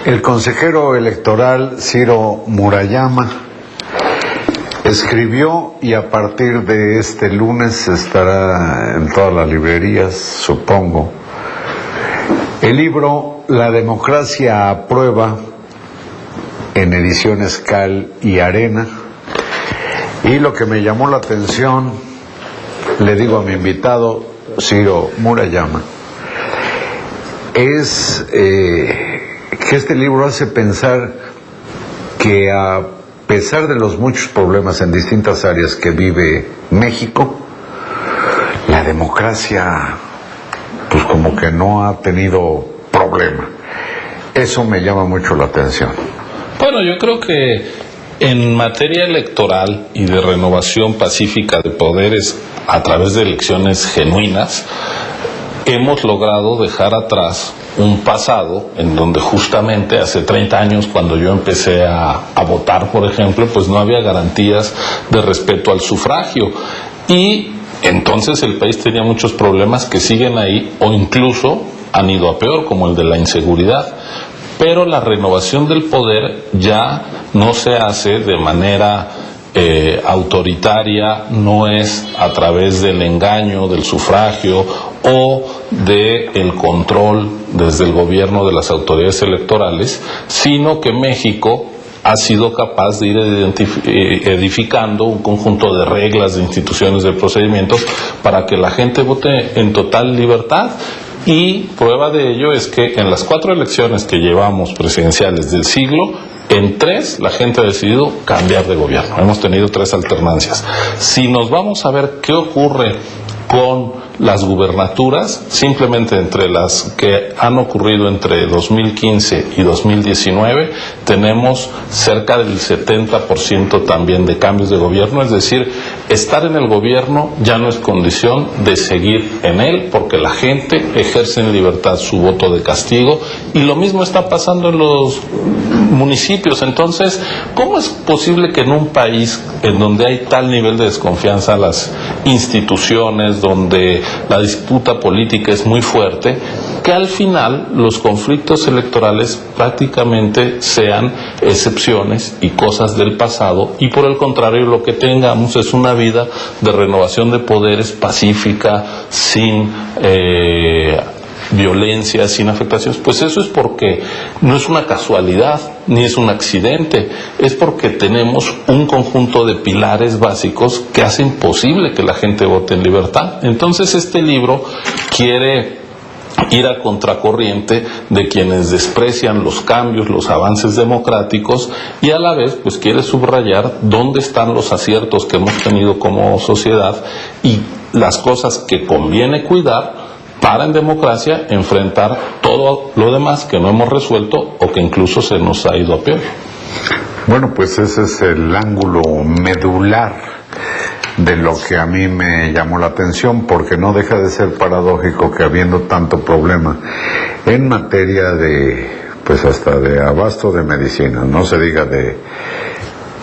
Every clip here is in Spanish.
El consejero electoral Ciro Murayama escribió, y a partir de este lunes estará en todas las librerías, supongo, el libro La democracia a prueba, en ediciones Cal y Arena. Y lo que me llamó la atención, le digo a mi invitado Ciro Murayama, es que este libro hace pensar que, a pesar de los muchos problemas en distintas áreas que vive México, la democracia pues como que no ha tenido problema. Eso me llama mucho la atención. Bueno, yo creo que en materia electoral y de renovación pacífica de poderes a través de elecciones genuinas, hemos logrado dejar atrás un pasado en donde justamente hace 30 años, cuando yo empecé a votar, por ejemplo, pues no había garantías de respeto al sufragio. Y entonces el país tenía muchos problemas que siguen ahí o incluso han ido a peor, como el de la inseguridad. Pero la renovación del poder ya no se hace de manera autoritaria, no es a través del engaño, del sufragio o del control desde el gobierno de las autoridades electorales, sino que México ha sido capaz de ir edificando un conjunto de reglas, de instituciones, de procedimientos para que la gente vote en total libertad. Y prueba de ello es que en las 4 elecciones que llevamos presidenciales del siglo, en 3 la gente ha decidido cambiar de gobierno. Hemos tenido 3 alternancias. Si nos vamos a ver qué ocurre con las gubernaturas, simplemente entre las que han ocurrido entre 2015 y 2019, tenemos cerca del 70% también de cambios de gobierno. Es decir, estar en el gobierno ya no es condición de seguir en él, porque la gente ejerce en libertad su voto de castigo, y lo mismo está pasando en los municipios. Entonces, ¿cómo es posible que en un país en donde hay tal nivel de desconfianza a las instituciones, donde la disputa política es muy fuerte, que al final los conflictos electorales prácticamente sean excepciones y cosas del pasado, y por el contrario lo que tengamos es una vida de renovación de poderes pacífica, sin violencia, sin afectaciones? Pues eso es porque no es una casualidad ni es un accidente, es porque tenemos un conjunto de pilares básicos que hacen posible que la gente vote en libertad. Entonces este libro quiere ir a contracorriente de quienes desprecian los cambios, los avances democráticos, y a la vez pues quiere subrayar dónde están los aciertos que hemos tenido como sociedad y las cosas que conviene cuidar para, en democracia, enfrentar todo lo demás que no hemos resuelto o que incluso se nos ha ido a peor. Bueno, pues ese es el ángulo medular de lo que a mí me llamó la atención, porque no deja de ser paradójico que, habiendo tanto problema en materia de, pues hasta de abasto de medicinas, no se diga de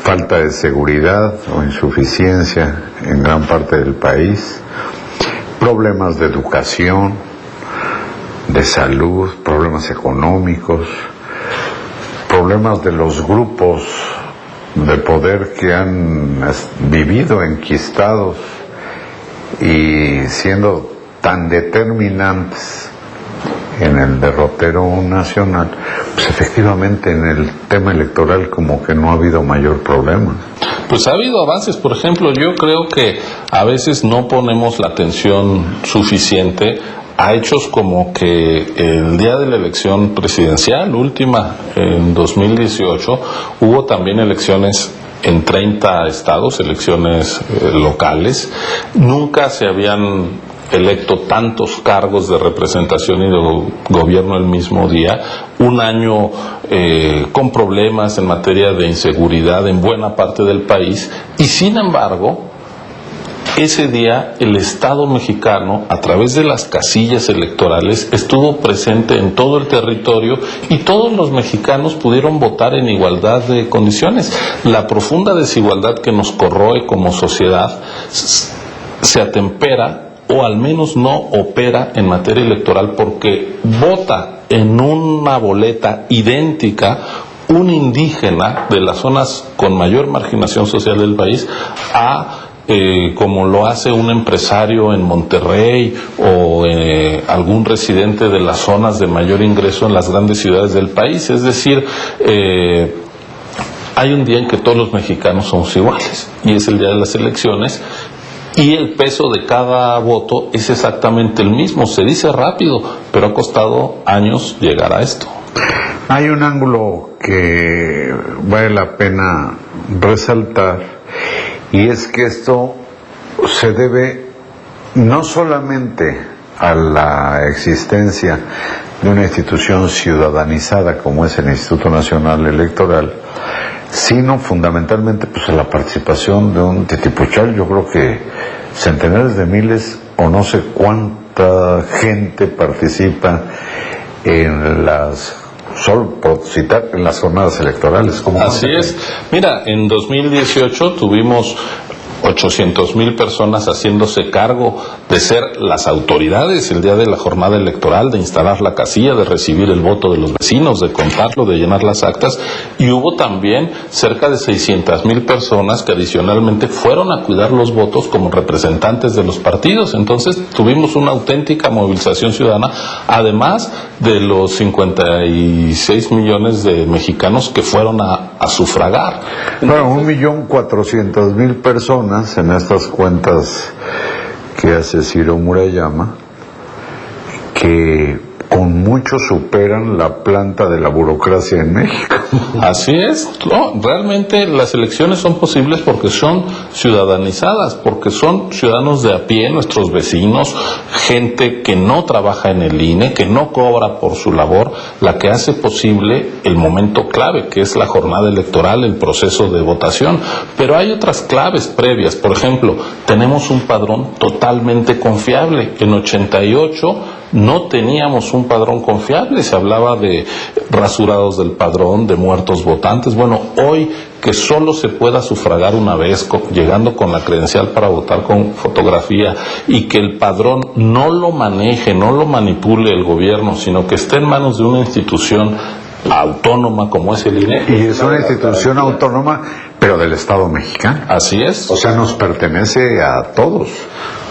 falta de seguridad o insuficiencia en gran parte del país, problemas de educación, de salud, problemas económicos, problemas de los grupos de poder que han vivido enquistados y siendo tan determinantes en el derrotero nacional, pues efectivamente en el tema electoral como que no ha habido mayor problema. Pues ha habido avances. Por ejemplo, yo creo que a veces no ponemos la atención suficiente a hechos como que el día de la elección presidencial última, en 2018, hubo también elecciones en 30 estados, elecciones locales. Nunca se habían electo tantos cargos de representación y de gobierno el mismo día, un año con problemas en materia de inseguridad en buena parte del país, y sin embargo ese día el Estado mexicano, a través de las casillas electorales, estuvo presente en todo el territorio y todos los mexicanos pudieron votar en igualdad de condiciones. La profunda desigualdad que nos corroe como sociedad se atempera, o al menos no opera en materia electoral, porque vota en una boleta idéntica un indígena de las zonas con mayor marginación social del país a como lo hace un empresario en Monterrey o algún residente de las zonas de mayor ingreso en las grandes ciudades del país. Es decir, hay un día en que todos los mexicanos somos iguales y es el día de las elecciones. Y el peso de cada voto es exactamente el mismo. Se dice rápido, pero ha costado años llegar a esto. Hay un ángulo que vale la pena resaltar, y es que esto se debe no solamente a la existencia de una institución ciudadanizada como es el Instituto Nacional Electoral, sino fundamentalmente pues a la participación de un titipuchal. Yo creo que centenares de miles o no sé cuánta gente participa en las, solo por citar, en las jornadas electorales. Así es. Mira, en 2018 tuvimos 800,000 personas haciéndose cargo de ser las autoridades el día de la jornada electoral, de instalar la casilla, de recibir el voto de los vecinos, de contarlo, de llenar las actas, y hubo también cerca de 600,000 personas que adicionalmente fueron a cuidar los votos como representantes de los partidos. Entonces tuvimos una auténtica movilización ciudadana, además de los 56 millones de mexicanos que fueron a sufragar. Bueno, 1.400.000 personas en estas cuentas que hace Ciro Murayama, que con mucho superan la planta de la burocracia en México. Así es. No, realmente las elecciones son posibles porque son ciudadanizadas, porque son ciudadanos de a pie, nuestros vecinos, gente que no trabaja en el INE, que no cobra por su labor, la que hace posible el momento clave, que es la jornada electoral, el proceso de votación. Pero hay otras claves previas. Por ejemplo, tenemos un padrón totalmente confiable. En 88 no teníamos un padrón confiable, se hablaba de rasurados del padrón, de muertos votantes. Bueno, hoy que solo se pueda sufragar una vez, llegando con la credencial para votar con fotografía, y que el padrón no lo maneje, no lo manipule el gobierno, sino que esté en manos de una institución autónoma como es el INE. Y es una institución autónoma, pero del Estado mexicano. Así es. O sea, nos pertenece a todos.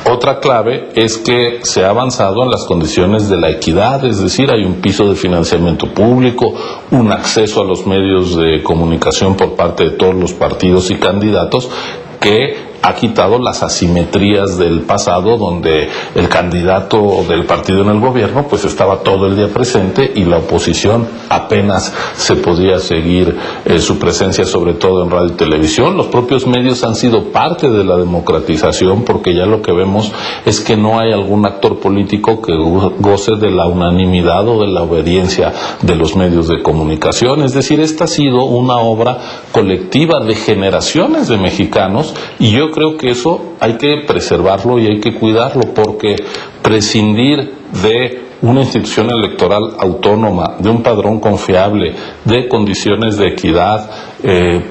Otra clave es que se ha avanzado en las condiciones de la equidad, es decir, hay un piso de financiamiento público, un acceso a los medios de comunicación por parte de todos los partidos y candidatos, que ha quitado las asimetrías del pasado, donde el candidato del partido en el gobierno pues estaba todo el día presente y la oposición apenas se podía seguir su presencia, sobre todo en radio y televisión. Los propios medios han sido parte de la democratización, porque ya lo que vemos es que no hay algún actor político que goce de la unanimidad o de la obediencia de los medios de comunicación. Es decir, esta ha sido una obra colectiva de generaciones de mexicanos, y yo creo que eso hay que preservarlo y hay que cuidarlo, porque prescindir de una institución electoral autónoma, de un padrón confiable, de condiciones de equidad,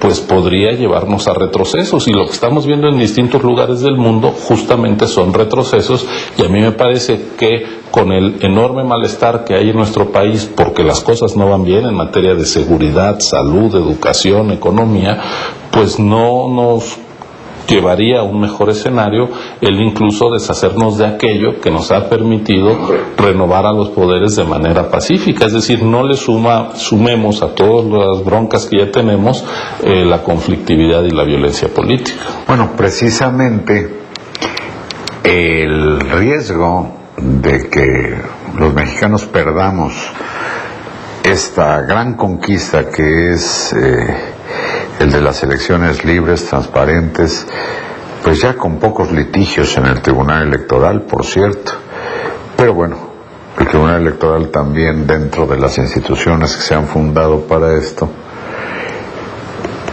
pues podría llevarnos a retrocesos, y lo que estamos viendo en distintos lugares del mundo justamente son retrocesos. Y a mí me parece que con el enorme malestar que hay en nuestro país porque las cosas no van bien en materia de seguridad, salud, educación, economía, pues no nos llevaría a un mejor escenario el incluso deshacernos de aquello que nos ha permitido renovar a los poderes de manera pacífica. Es decir, no le sumemos a todas las broncas que ya tenemos la conflictividad y la violencia política. Bueno, precisamente el riesgo de que los mexicanos perdamos esta gran conquista que es el de las elecciones libres, transparentes, pues ya con pocos litigios en el Tribunal Electoral, por cierto. Pero bueno, el Tribunal Electoral también, dentro de las instituciones que se han fundado para esto,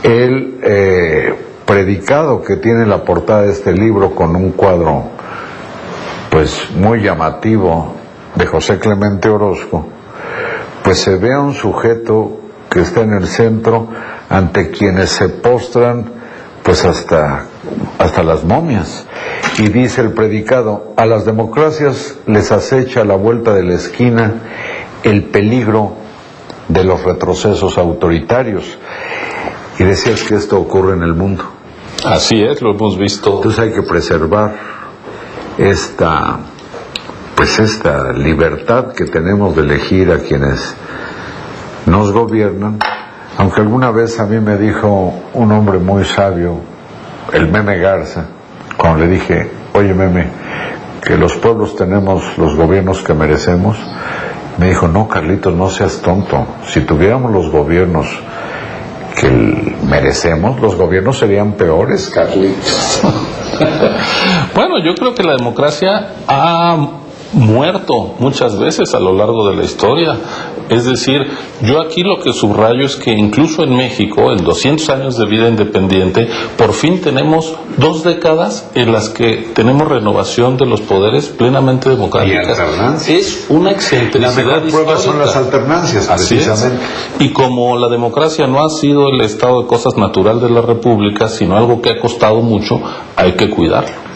el predicado que tiene la portada de este libro con un cuadro pues muy llamativo de José Clemente Orozco, pues se ve a un sujeto que está en el centro, ante quienes se postran pues hasta las momias. Y dice el predicado: a las democracias les acecha a la vuelta de la esquina el peligro de los retrocesos autoritarios. Y decías que esto ocurre en el mundo. Así es, lo hemos visto. Entonces hay que preservar esta libertad que tenemos de elegir a quienes nos gobiernan, aunque alguna vez a mí me dijo un hombre muy sabio, el Meme Garza, cuando le dije, oye Meme, que los pueblos tenemos los gobiernos que merecemos, me dijo, no Carlitos, no seas tonto, si tuviéramos los gobiernos que merecemos, los gobiernos serían peores, Carlitos. Bueno, yo creo que la democracia ha muerto muchas veces a lo largo de la historia. Es decir, yo aquí lo que subrayo es que incluso en México, en 200 años de vida independiente, por fin tenemos 2 décadas en las que tenemos renovación de los poderes plenamente democráticas. Y alternancia. Es una excentricidad La mejor prueba son las alternancias, precisamente. Y como la democracia no ha sido el estado de cosas natural de la República, sino algo que ha costado mucho, hay que cuidarlo.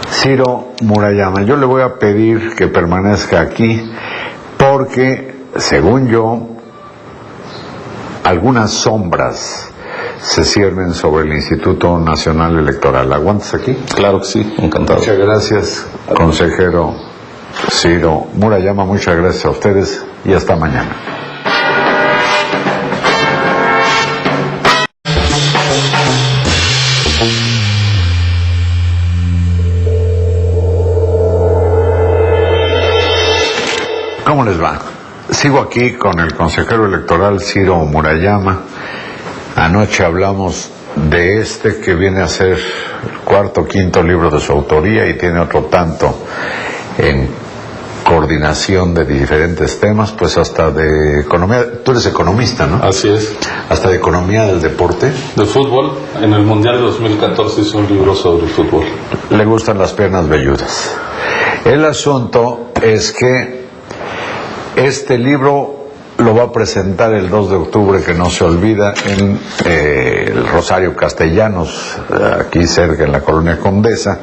Ciro Murayama, yo le voy a pedir que permanezca aquí porque, según yo, algunas sombras se ciernen sobre el Instituto Nacional Electoral. ¿Aguantas aquí? Claro que sí, encantado. Muchas gracias, consejero Ciro Murayama, muchas gracias a ustedes y hasta mañana. ¿Cómo les va? Sigo aquí con el consejero electoral Ciro Murayama. Anoche hablamos de este que viene a ser el 4º o 5º libro de su autoría y tiene otro tanto en coordinación de diferentes temas, pues hasta de economía. Tú eres economista, ¿no? Así es. Hasta de economía del deporte. De fútbol, en el Mundial de 2014 hizo un libro sobre el fútbol. Le gustan las piernas velludas. El asunto es que este libro lo va a presentar el 2 de octubre, que no se olvida, en el Rosario Castellanos, aquí cerca en la Colonia Condesa,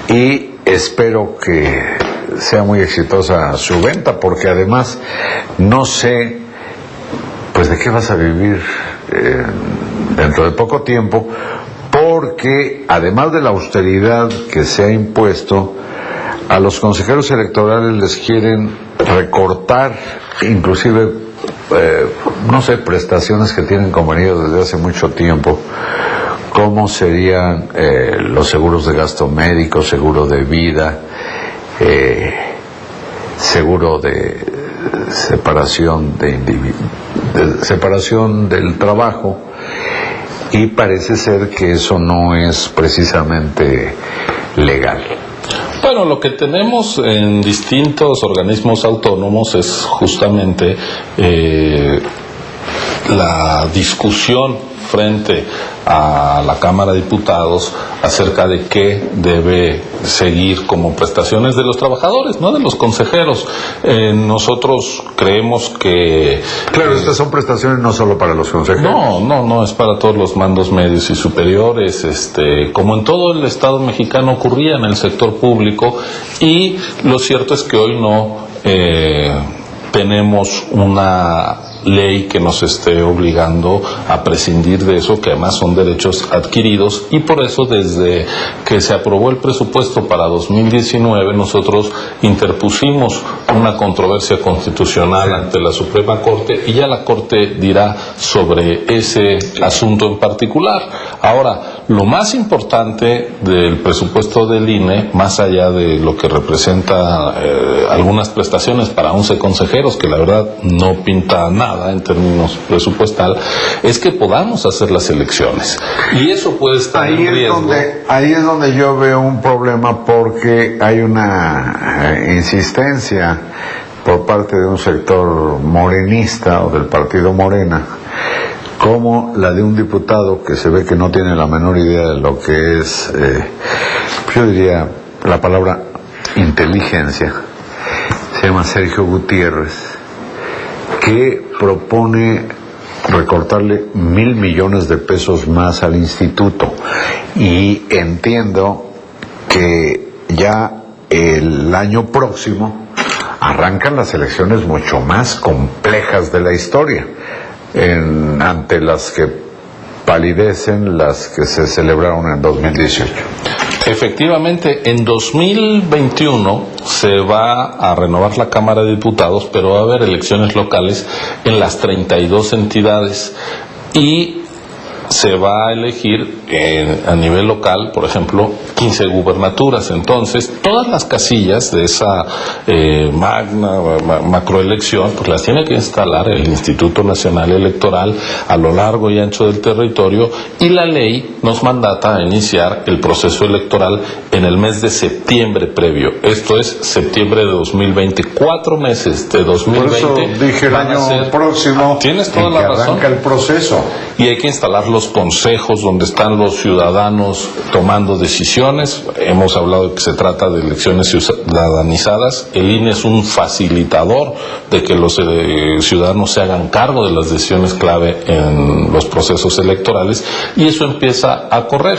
y espero que sea muy exitosa su venta, porque además no sé pues de qué vas a vivir dentro de poco tiempo, porque además de la austeridad que se ha impuesto, a los consejeros electorales les quieren recortar inclusive no sé, prestaciones que tienen convenido desde hace mucho tiempo, como serían los seguros de gasto médico, seguro de vida, seguro de separación separación del trabajo, y parece ser que eso no es precisamente legal. Bueno, lo que tenemos en distintos organismos autónomos es justamente la discusión frente a la Cámara de Diputados acerca de qué debe seguir como prestaciones de los trabajadores, no de los consejeros. Nosotros creemos que... Claro, estas son prestaciones no solo para los consejeros. No, es para todos los mandos medios y superiores, como en todo el Estado mexicano ocurría en el sector público, y lo cierto es que hoy no tenemos una ley que nos esté obligando a prescindir de eso, que además son derechos adquiridos, y por eso desde que se aprobó el presupuesto para 2019 nosotros interpusimos una controversia constitucional ante la Suprema Corte, y ya la Corte dirá sobre ese asunto en particular. Ahora, lo más importante del presupuesto del INE, más allá de lo que representa algunas prestaciones para 11 consejeros, que la verdad no pinta nada en términos presupuestal, es que podamos hacer las elecciones, y eso puede estar en riesgo. Ahí es donde yo veo un problema, porque hay una insistencia por parte de un sector morenista o del partido Morena, como la de un diputado que se ve que no tiene la menor idea de lo que es, yo diría la palabra inteligencia. Se llama Sergio Gutiérrez, que propone recortarle 1,000 millones de pesos más al instituto, y entiendo que ya el año próximo arrancan las elecciones mucho más complejas de la historia, ante las que palidecen las que se celebraron en 2018. Efectivamente, en 2021 se va a renovar la Cámara de Diputados, pero va a haber elecciones locales en las 32 entidades y se va a elegir a nivel local, por ejemplo, 15 gubernaturas. Entonces, todas las casillas de esa macroelección, pues las tiene que instalar el Instituto Nacional Electoral a lo largo y ancho del territorio, y la ley nos mandata a iniciar el proceso electoral en el mes de septiembre previo. Esto es septiembre de 2020. 4 meses de 2020. Por eso dije el año próximo. Tienes toda la razón. Arranca el proceso. Y hay que instalar los consejos donde están los ciudadanos tomando decisiones. Hemos hablado de que se trata de elecciones ciudadanizadas. El INE es un facilitador de que los ciudadanos se hagan cargo de las decisiones clave en los procesos electorales, y eso empieza a correr.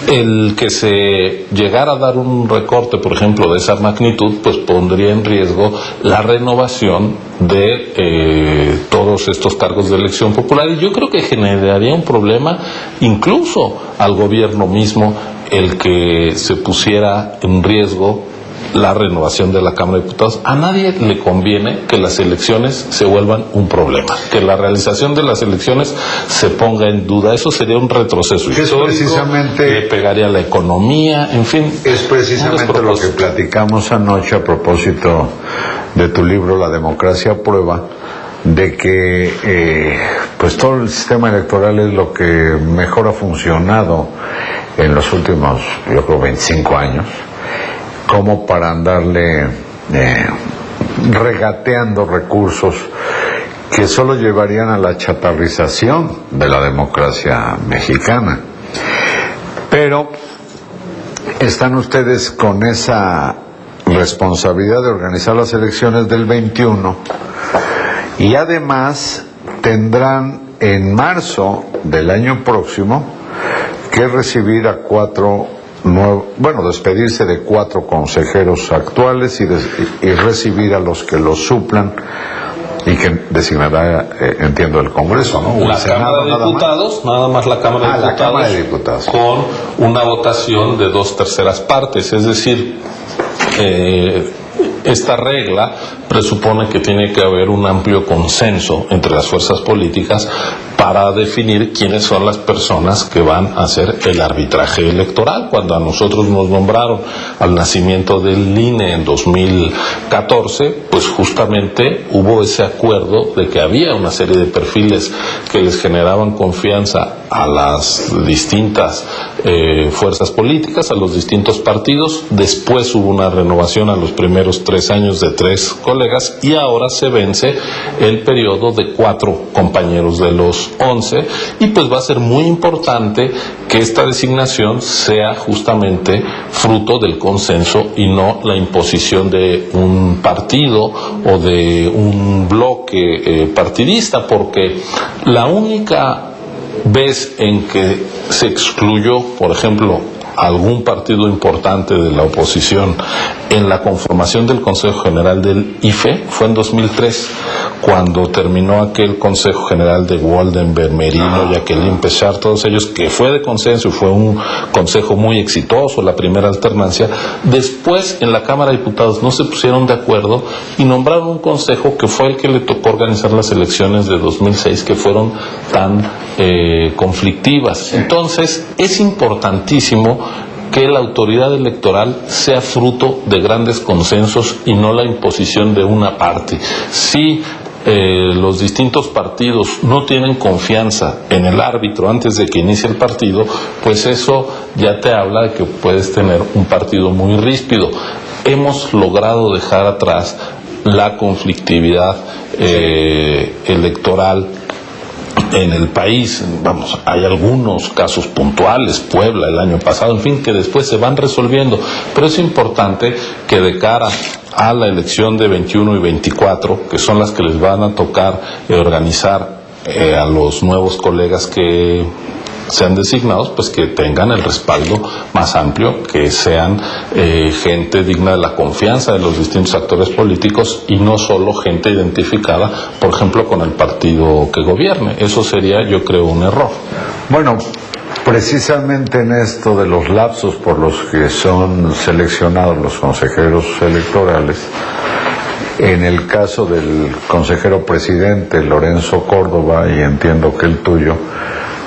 El que se llegara a dar un recorte, por ejemplo, de esa magnitud, pues pondría en riesgo la renovación de todos estos cargos de elección popular, y yo creo que generaría un problema incluso al gobierno mismo el que se pusiera en riesgo la renovación de la Cámara de Diputados. A nadie le conviene que las elecciones se vuelvan un problema, que la realización de las elecciones se ponga en duda. Eso sería un retroceso histórico, precisamente, pegaría a la economía, en fin. Es precisamente lo que platicamos anoche a propósito de tu libro La democracia a prueba, de que pues todo el sistema electoral es lo que mejor ha funcionado en los últimos, yo creo, 25 años, como para andarle regateando recursos que solo llevarían a la chatarrización de la democracia mexicana. Pero están ustedes con esa responsabilidad de organizar las elecciones del 21, y además tendrán en marzo del año próximo que recibir a despedirse de 4 consejeros actuales y recibir a los que los suplan, y que designará, entiendo, el Congreso, ¿no? La Cámara de Diputados, nada más la Cámara de Diputados, con una votación de 2/3 partes, es decir, esta regla presupone que tiene que haber un amplio consenso entre las fuerzas políticas para definir quiénes son las personas que van a hacer el arbitraje electoral. Cuando a nosotros nos nombraron al nacimiento del INE en 2014, pues justamente hubo ese acuerdo de que había una serie de perfiles que les generaban confianza a las distintas fuerzas políticas, a los distintos partidos. Después hubo una renovación a los primeros 3 años de 3 colegas, y ahora se vence el periodo de 4 compañeros de los 11, y pues va a ser muy importante que esta designación sea justamente fruto del consenso y no la imposición de un partido o de un bloque partidista, porque la única vez en que se excluyó, por ejemplo, algún partido importante de la oposición en la conformación del Consejo General del IFE fue en 2003, cuando terminó aquel Consejo General de Woldenberg, Merino, Jacqueline Pechard, todos ellos, que fue de consenso y fue un consejo muy exitoso, la primera alternancia. Después, en la Cámara de Diputados no se pusieron de acuerdo y nombraron un consejo que fue el que le tocó organizar las elecciones de 2006, que fueron tan conflictivas. Entonces, es importantísimo que la autoridad electoral sea fruto de grandes consensos y no la imposición de una parte. Si los distintos partidos no tienen confianza en el árbitro antes de que inicie el partido, pues eso ya te habla de que puedes tener un partido muy ríspido. Hemos logrado dejar atrás la conflictividad electoral en el país. Vamos, hay algunos casos puntuales, Puebla el año pasado, en fin, que después se van resolviendo, pero es importante que de cara a la elección de 21 y 24, que son las que les van a tocar organizar a los nuevos colegas que sean designados, pues que tengan el respaldo más amplio, que sean gente digna de la confianza de los distintos actores políticos y no solo gente identificada, por ejemplo, con el partido que gobierne. Eso sería, yo creo, un error. Bueno, precisamente en esto de los lapsos por los que son seleccionados los consejeros electorales, en el caso del consejero presidente Lorenzo Córdoba, y entiendo que el tuyo,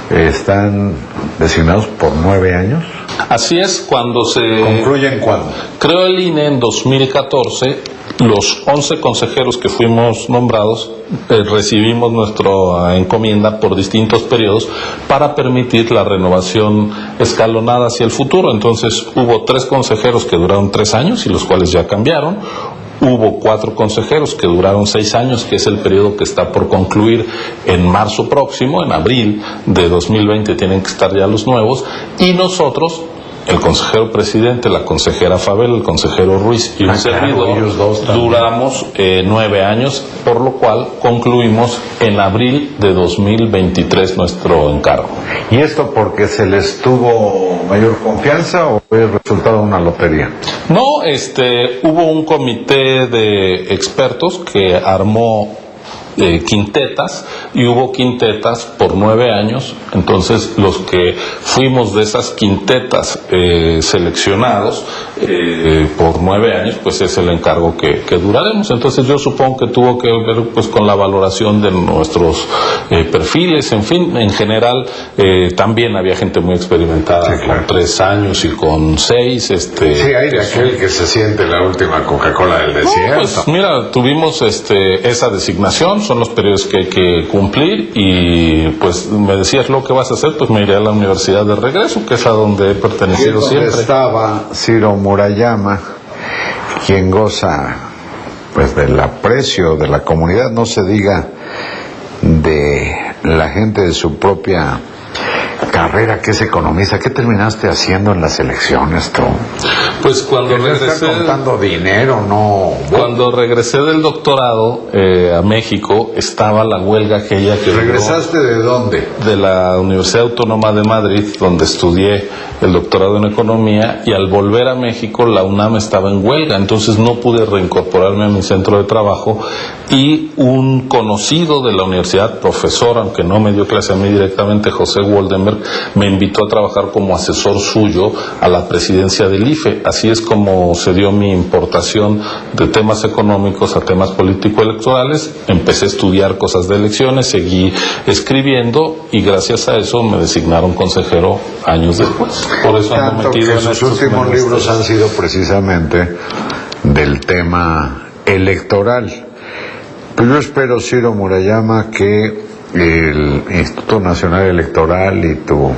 están designados por 9 años. Así es, cuando se... ¿Concluyen cuándo? Creó el INE en 2014, los 11 consejeros que fuimos nombrados recibimos nuestra encomienda por distintos periodos para permitir la renovación escalonada hacia el futuro. Entonces hubo 3 consejeros que duraron 3 años y los cuales ya cambiaron. Hubo 4 consejeros que duraron 6 años, que es el periodo que está por concluir en marzo próximo, en abril de 2020 tienen que estar ya los nuevos, y nosotros, el consejero presidente, la consejera Fabel, el consejero Ruiz y un servidor, duramos 9 años, por lo cual concluimos en abril de 2023 nuestro encargo. ¿Y esto porque se les tuvo mayor confianza o fue el resultado de una lotería? No, hubo un comité de expertos que armó quintetas, y hubo quintetas por 9 años. Entonces los que fuimos de esas quintetas seleccionados por 9 años, pues es el encargo que duraremos. Entonces yo supongo que tuvo que ver pues con la valoración de nuestros perfiles, en fin, en general. También había gente muy experimentada, sí, claro, con 3 años y con 6. Sí, hay de aquel que se siente la última Coca-Cola del desierto. Pues mira, tuvimos esa designación, son los periodos que hay que cumplir, y pues me decías, lo que vas a hacer, pues me iré a la universidad de regreso, que es a donde he pertenecido siempre. Estaba Ciro Murayama, quien goza pues del aprecio de la comunidad, no se diga de la gente de su propia carrera, que es economista. ¿Qué terminaste haciendo en las elecciones tú? Pues cuando regresé, contando dinero, no. Cuando regresé del doctorado a México, estaba la huelga aquella que ¿regresaste de dónde? De la Universidad Autónoma de Madrid, donde estudié el doctorado en economía, y al volver a México la UNAM estaba en huelga, entonces no pude reincorporarme a mi centro de trabajo, y un conocido de la universidad, profesor, aunque no me dio clase a mí directamente, José Woldenberg, me invitó a trabajar como asesor suyo a la presidencia del IFE. Así es como se dio mi importación de temas económicos a temas político-electorales. Empecé a estudiar cosas de elecciones, seguí escribiendo, y gracias a eso me designaron consejero años después. Por eso ando metido en sus últimos libros han sido precisamente del tema electoral. Pero yo espero, Ciro Murayama, que el Instituto Nacional Electoral y tu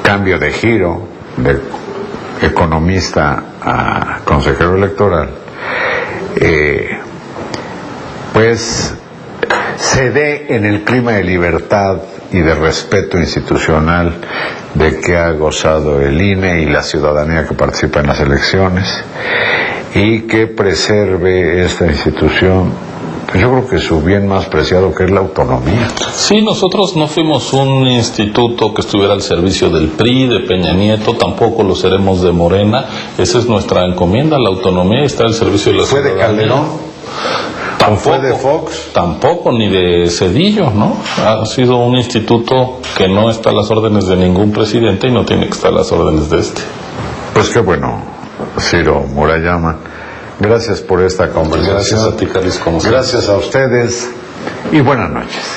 cambio de giro de economista a consejero electoral, pues se dé en el clima de libertad y de respeto institucional de que ha gozado el INE y la ciudadanía que participa en las elecciones, y que preserve esta institución. Yo creo que su bien más preciado, que es la autonomía. Sí, nosotros no fuimos un instituto que estuviera al servicio del PRI, de Peña Nieto, tampoco lo seremos de Morena. Esa es nuestra encomienda, la autonomía, está al servicio de la ciudadanía. ¿Fue de Calderón? Tampoco, ¿Fue de Fox? Tampoco, ni de Zedillo, ¿no? Ha sido un instituto que no está a las órdenes de ningún presidente y no tiene que estar a las órdenes de este. Pues qué bueno, Ciro Murayama. Gracias por esta conversación. Gracias a ti, Carlos. Gracias a ustedes y buenas noches.